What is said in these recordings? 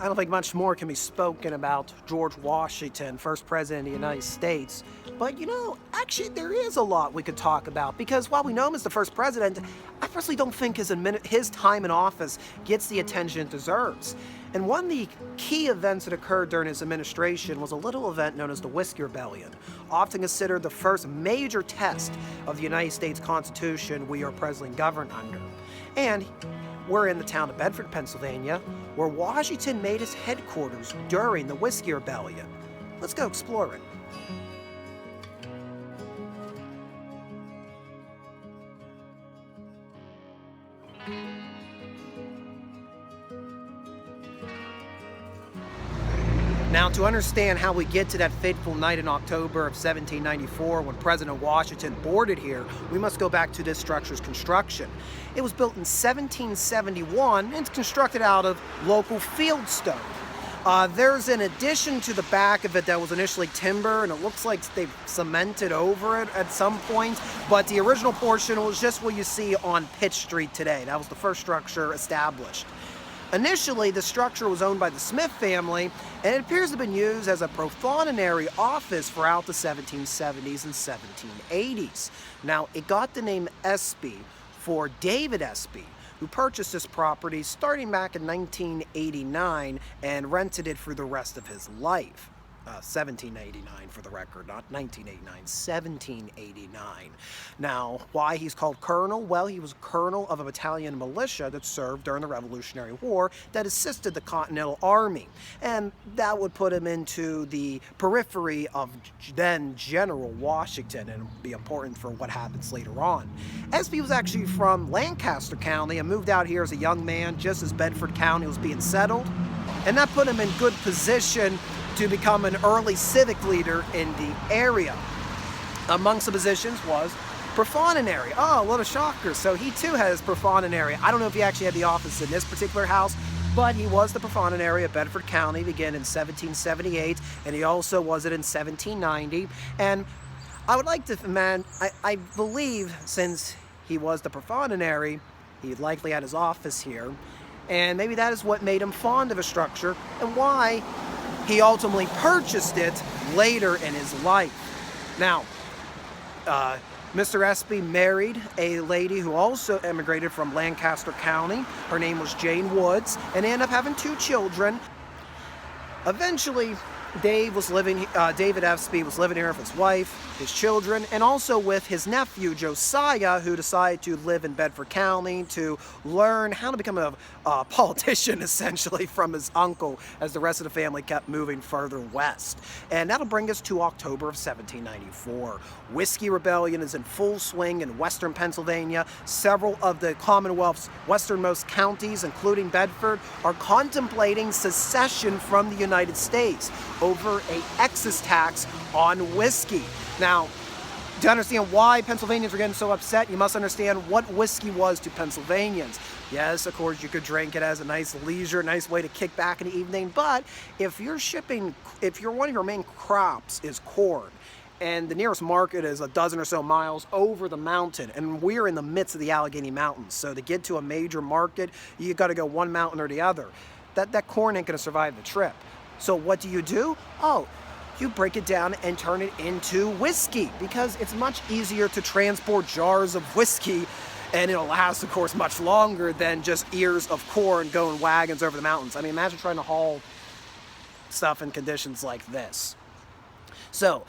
I don't think much more can be spoken about George Washington, first president of the United States. But actually there is a lot we could talk about, because while we know him as the first president, I personally don't think his time in office gets the attention it deserves. And one of the key events that occurred during his administration was a little event known as the Whiskey Rebellion, often considered the first major test of the United States Constitution we are presently governed under. And we're in the town of Bedford, Pennsylvania, where Washington made his headquarters during the Whiskey Rebellion. Let's go explore it. Now, to understand how we get to that fateful night in October of 1794 when President Washington boarded here, we must go back to this structure's construction. It was built in 1771 and it's constructed out of local fieldstone. There's an addition to the back of it that was initially timber, and it looks like they've cemented over it at some point, but the original portion was just what you see on Pitt Street today. That was the first structure established. Initially, the structure was owned by the Smith family, and it appears to have been used as a profanatory office throughout the 1770s and 1780s. Now, it got the name Espy for David Espy, who purchased this property starting back in 1989 and rented it for the rest of his life. 1789 for the record, not 1989, 1789. Now, why he's called colonel? Well, he was a colonel of a battalion militia that served during the Revolutionary War that assisted the Continental Army. And that would put him into the periphery of then General Washington, and be important for what happens later on. Espy was actually from Lancaster County and moved out here as a young man just as Bedford County was being settled. And that put him in good position to become an early civic leader in the area. Amongst the positions was profanatory. Oh, what a shocker. So he too has profanatory. I don't know if he actually had the office in this particular house, but he was the profanatory of Bedford County, began in 1778, and he also was it in 1790. And I would like to, I believe since he was the profanatory, he likely had his office here, and maybe that is what made him fond of a structure and why he ultimately purchased it later in his life. Now, Mr. Espy married a lady who also immigrated from Lancaster County. Her name was Jane Woods, and they ended up having 2 children. Eventually, David Espy was living here with his wife, his children, and also with his nephew, Josiah, who decided to live in Bedford County to learn how to become a politician, essentially, from his uncle as the rest of the family kept moving further west. And that'll bring us to October of 1794. Whiskey Rebellion is in full swing in western Pennsylvania. Several of the Commonwealth's westernmost counties, including Bedford, are contemplating secession from the United States over an excise tax on whiskey. Now, to understand why Pennsylvanians are getting so upset, you must understand what whiskey was to Pennsylvanians. Yes, of course, you could drink it as a nice leisure, nice way to kick back in the evening, but if one of your main crops is corn, and the nearest market is a dozen or so miles over the mountain, and we're in the midst of the Allegheny Mountains, so to get to a major market, you got to go one mountain or the other. That corn ain't going to survive the trip. So what do? Oh, you break it down and turn it into whiskey, because it's much easier to transport jars of whiskey, and it'll last, of course, much longer than just ears of corn going wagons over the mountains. I mean, imagine trying to haul stuff in conditions like this. So,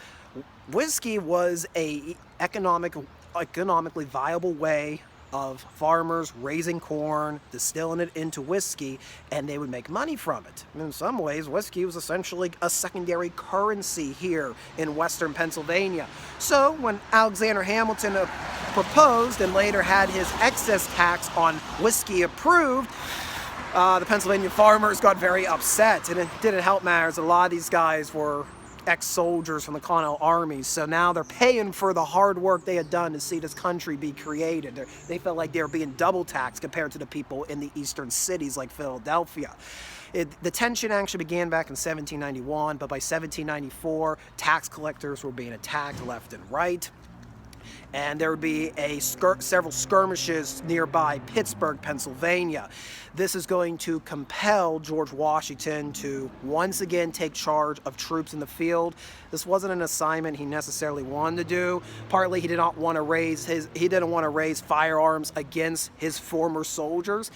whiskey was a economically viable way of farmers raising corn, distilling it into whiskey, and they would make money from it. And in some ways, whiskey was essentially a secondary currency here in western Pennsylvania. So when Alexander Hamilton proposed and later had his excess tax on whiskey approved, the Pennsylvania farmers got very upset, and it didn't help matters. A lot of these guys were ex-soldiers from the Continental Army, so now they're paying for the hard work they had done to see this country be created. They felt like they were being double taxed compared to the people in the eastern cities like Philadelphia. The tension actually began back in 1791, but by 1794, tax collectors were being attacked left and right. and there would be several skirmishes nearby Pittsburgh, Pennsylvania. This is going to compel George Washington to once again take charge of troops in the field. This wasn't an assignment he necessarily wanted to do. Partly he didn't want to raise firearms against his former soldiers.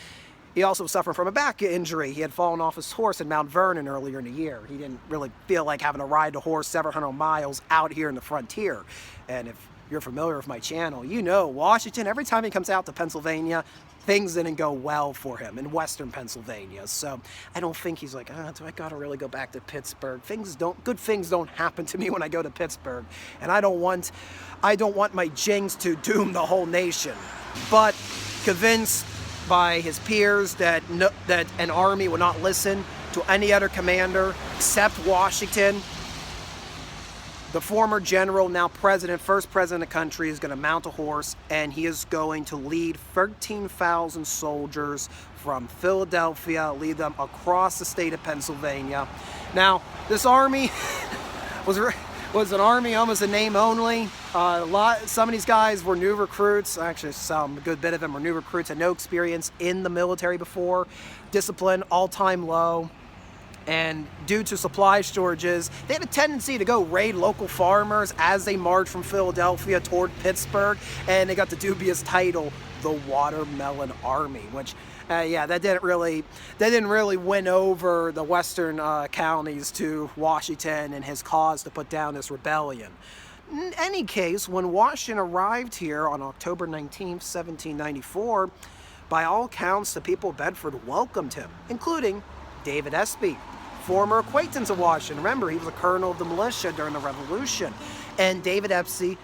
He also was suffering from a back injury. He had fallen off his horse in Mount Vernon earlier in the year. He didn't really feel like having to ride the horse several hundred miles out here in the frontier. And if you're familiar with my channel, you know Washington, every time he comes out to Pennsylvania, things didn't go well for him in western Pennsylvania. So I don't think he's like, do I gotta really go back to Pittsburgh? Good things don't happen to me when I go to Pittsburgh. And I don't want my jinx to doom the whole nation. But convinced by his peers that an army would not listen to any other commander except Washington, the former general, now president, first president of the country, is going to mount a horse, and he is going to lead 13,000 soldiers from Philadelphia, lead them across the state of Pennsylvania. Now, this army was an army almost in name only. Some of these guys were new recruits. Actually, a good bit of them were new recruits, had no experience in the military before. Discipline all-time low. And due to supply shortages, they had a tendency to go raid local farmers as they marched from Philadelphia toward Pittsburgh, and they got the dubious title, the Watermelon Army, which, that didn't really win over the western counties to Washington and his cause to put down this rebellion. In any case, when Washington arrived here on October 19th, 1794, by all accounts, the people of Bedford welcomed him, including David Espy, former acquaintance of Washington. Remember, he was a colonel of the militia during the Revolution. And David Espy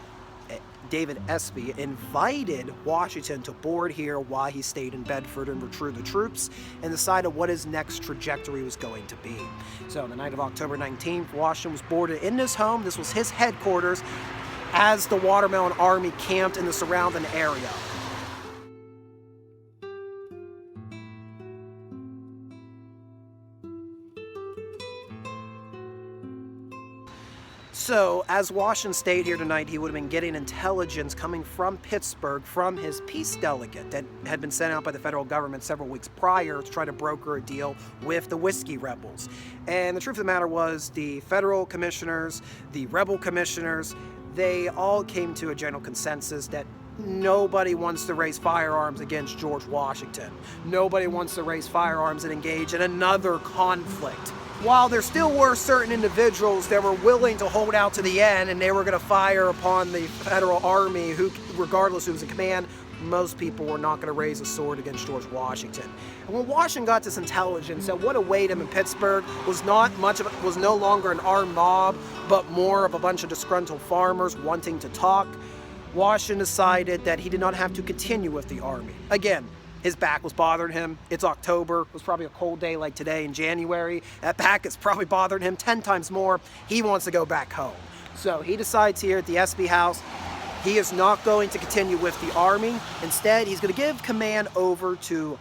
invited Washington to board here while he stayed in Bedford and recruited the troops and decided what his next trajectory was going to be. So on the night of October 19th, Washington was boarded in this home. This was his headquarters as the Watermelon Army camped in the surrounding area. So, as Washington stayed here tonight, he would have been getting intelligence coming from Pittsburgh from his peace delegate that had been sent out by the federal government several weeks prior to try to broker a deal with the whiskey rebels. And the truth of the matter was, the federal commissioners, the rebel commissioners, they all came to a general consensus that nobody wants to raise firearms against George Washington. Nobody wants to raise firearms and engage in another conflict. While there still were certain individuals that were willing to hold out to the end and they were going to fire upon the federal army, who, regardless who was in command, most people were not going to raise a sword against George Washington. And when Washington got this intelligence that what awaited him in Pittsburgh was no longer an armed mob, but more of a bunch of disgruntled farmers wanting to talk, Washington decided that he did not have to continue with the army. Again, his back was bothering him. It's October. It was probably a cold day like today in January. That back is probably bothering him 10 times more. He wants to go back home. So he decides here at the Espy house, he is not going to continue with the army. Instead, he's going to give command over to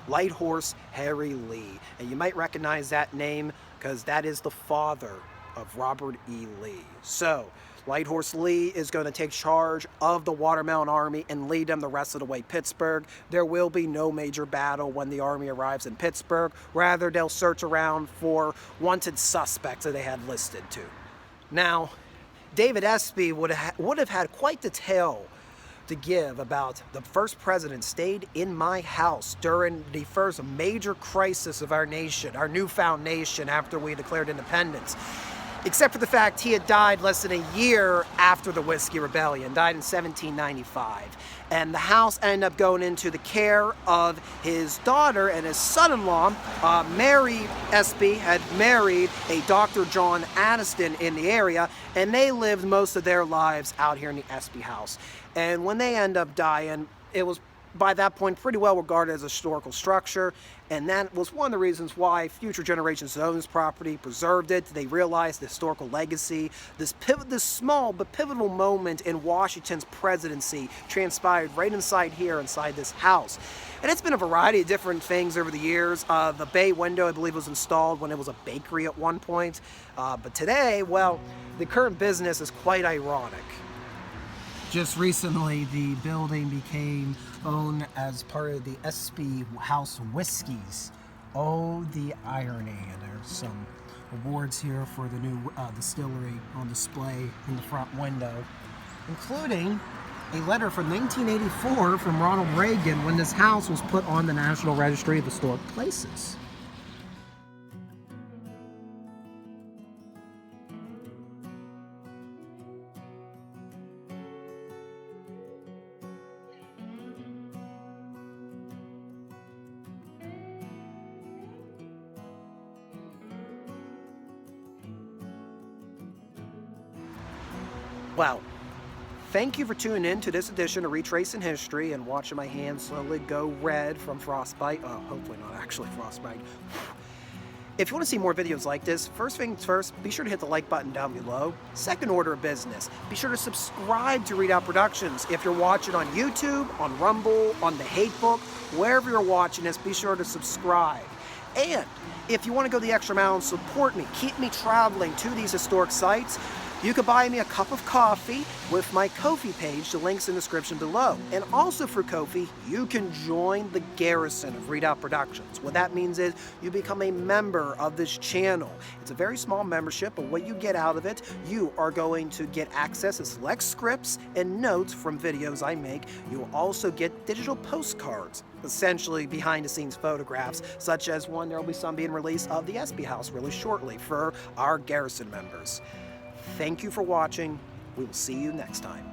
Light Horse Harry Lee. And you might recognize that name because that is the father of Robert E. Lee. So Light Horse Lee is going to take charge of the Watermelon Army and lead them the rest of the way Pittsburgh. There will be no major battle when the army arrives in Pittsburgh. Rather, they'll search around for wanted suspects that they had listed too. Now, David Espy would have had quite the tale to give about the first president stayed in my house during the first major crisis of our nation, our newfound nation after we declared independence. Except for the fact he had died less than a year after the Whiskey Rebellion, died in 1795. And the house ended up going into the care of his daughter, and his son-in-law, Mary Espy, had married a Dr. John Addison in the area, and they lived most of their lives out here in the Espy house. And when they end up dying, it was by that point pretty well regarded as a historical structure, and that was one of the reasons why future generations owned this property, preserved it. They realized the historical legacy. This small but pivotal moment in Washington's presidency transpired right inside here, inside this house. And it's been a variety of different things over the years. The bay window, I believe, was installed when it was a bakery at one point. But today, well, the current business is quite ironic. Just recently, the building became owned as part of the Espy House Whiskeys. Oh, the irony. And there's some awards here for the new distillery on display in the front window, including a letter from 1984 from Ronald Reagan when this house was put on the National Registry of Historic Places. Well, thank you for tuning in to this edition of Retracing History and watching my hands slowly go red from frostbite. Oh, hopefully not actually frostbite. If you want to see more videos like this, first things first, be sure to hit the like button down below. Second order of business, be sure to subscribe to Readout Productions. If you're watching on YouTube, on Rumble, on the Hate Book, wherever you're watching this, be sure to subscribe. And if you want to go the extra mile and support me, keep me traveling to these historic sites, you can buy me a cup of coffee with my Ko-fi page. The link's in the description below. And also for Ko-fi, you can join the garrison of Readout Productions. What that means is you become a member of this channel. It's a very small membership, but what you get out of it, you are going to get access to select scripts and notes from videos I make. You will also get digital postcards, essentially behind-the-scenes photographs, such as one, there will be some being released of the Espy House really shortly for our garrison members. Thank you for watching. We will see you next time.